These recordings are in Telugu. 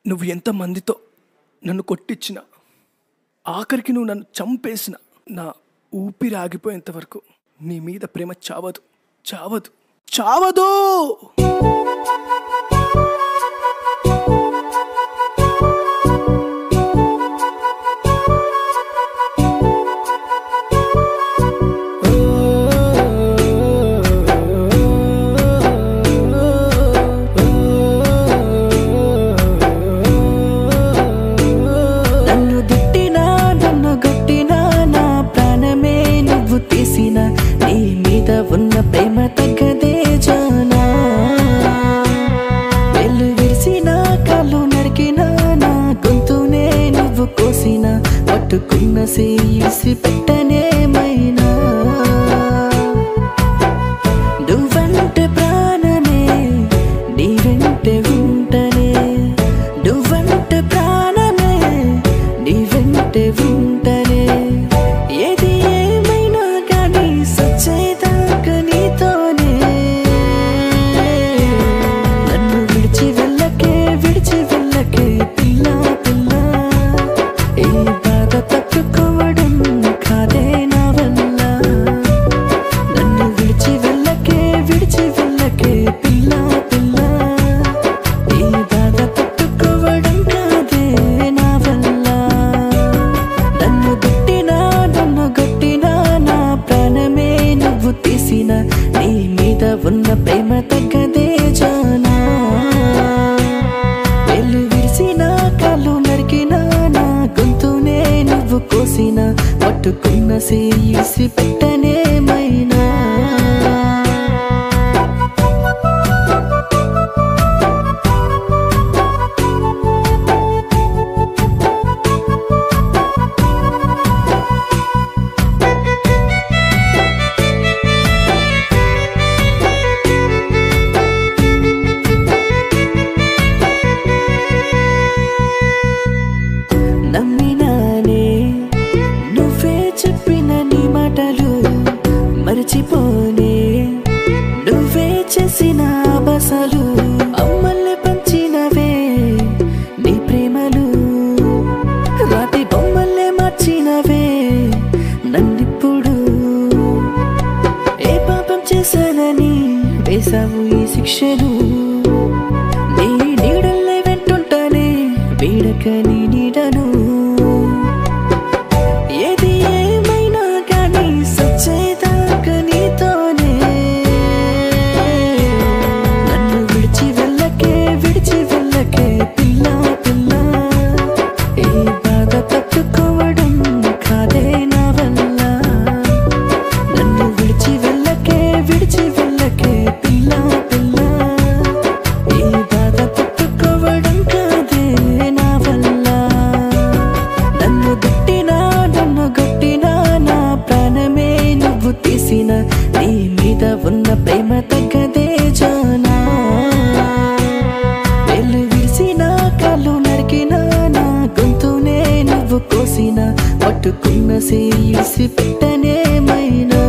నువ్వు ఎంతమందితో నన్ను కొట్టించిన, ఆఖరికి నువ్వు నన్ను చంపేసిన, నా ఊపిరి ఆగిపోయేంత వరకు నీ మీద ప్రేమ చావదు, చావదు, చావదు. నీ మీద ఉన్న ప్రేమ తగ్గదే జానా, వెళ్ళు విరిసిన కాళ్ళు నరికిన నా గొంతునే నువ్వు కోసిన, పట్టుకున్న చేసి పెట్టనేమైనా. నువ్వంటే ప్రాణమే, నీ వెంటే ఉంటనే, నువ్వంటే ప్రాణమే, నీ వెంటే ఉంటనే. ఏది ఏమైనా కానీ సచ్చేదాకా నీతోనే. నన్ను విడిచి వెళ్ళకే, విడిచి వెళ్ళకే పిల్ల పిల్ల, ఈ బాధ తట్టుకోవడం కాదే నా వల్ల. నన్ను విడిచి వెళ్ళకే, విడిచి వెళ్ళకే పిల్ల పిల్ల, ఈ బాధ తట్టుకోవడం కాదే నా వల్ల. నన్ను గట్టినా నన్ను గట్టినా నా ప్రాణమే నువ్వు తీసిన, నీ మీద ఉన్న ప్రేమ తగ్గదే జానా. వెళ్ళు విరిసిన కాళ్ళు నరికిన నా గొంతునే నువ్వు కోసిన, పట్టుకున్న చేసి పెట్టనేమైనా. నమ్మినానే నువ్వే చెప్పిన నీ మాటలు, మరిచిపోనే నువ్వే చేసిన ఆభాసాలు. అమ్మల్ని పంచినవే నీ ప్రేమలు, రాతి బొమ్మల్ని మార్చినవే నన్నిప్పుడు. ఏ పాపం చేశానని వేసావు ఈ శిక్షను, నీ నీడల్లే వెంటుంటానే వీడక నీ నీడను. ఏది ఏమైనా కానీ సచ్చేదాకా నీతోనే. నన్ను విడిచి వెళ్ళకే, విడిచి వెళ్ళకే పిల్ల పిల్ల, ఈ బాధ తట్టుకోవడం కాదే నా వల్ల. నన్ను విడిచి వెళ్ళకే, విడిచి వెళ్ళకే పిల్ల పిల్ల, ఈ బాధ తట్టుకోవడం కాదే నా వల్ల. నన్ను గట్టినా నన్ను గట్టినా నా ప్రాణమే నువ్వు తీసిన, నీ మీద ఉన్న ప్రేమ తగ్గదే జానా. వెళ్ళు విరిసిన కాళ్ళు నరికిన నా గొంతునే నువ్వు కోసిన, పట్టుకున్న చేసి పెట్టనేమైనా.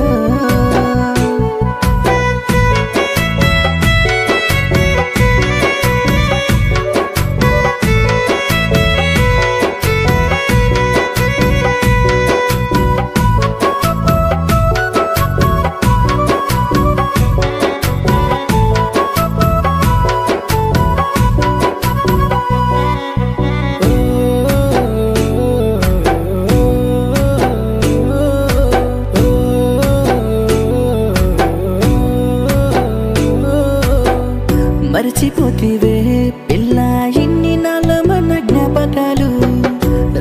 మరచిపోతివే పిల్ల ఇన్ని నాళ్ళ మన జ్ఞాపకాలు,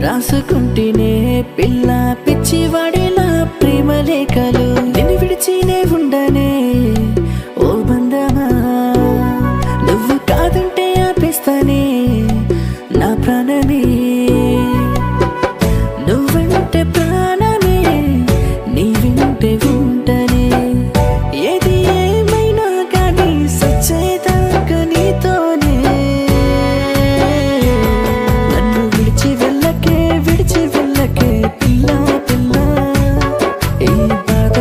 రాసుకుంటేనే పిల్ల పిచ్చివాడిలా ప్రేమ లేఖలు. నిన్ను విడిచినే ఉండనే ఓ బంధమా, నువ్వు కాదంటే ఆపేస్తానే నా ప్రాణమే. నువ్వంటే ప్రాణమే, నీ వెంటే ఉంటనే. ఏది ఏమైనా కానీ సచ్చేదాకా నీతోనే. నన్ను విడిచి వెళ్ళకే, విడిచి వెళ్ళకే పిల్ల పిల్ల, ఈ బాధ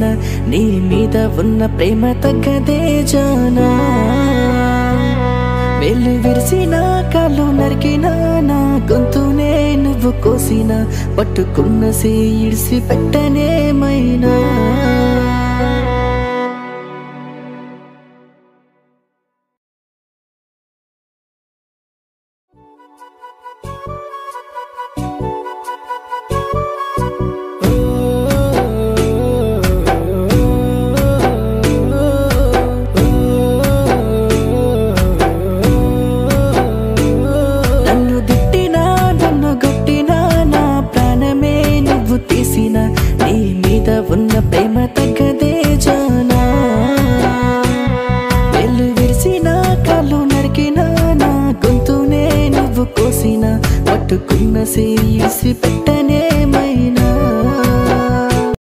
చేసిన నీ మీద ఉన్న ప్రేమ తగ్గదే జానా వెళ్ళు విరిసిన కాళ్ళు నరికిన నా గొంతునే నువ్వు కోసిన పట్టుకున్న ఇడిసి పెట్టనేమైనా నీ మీద ఉన్న ప్రేమ తగ్గదే జానా వెళ్ళు విరిసిన కాళ్ళు నరికిన నా గొంతునే నువ్వు కోసిన పట్టుకున్న ఇడిసి పెట్టనేమైనా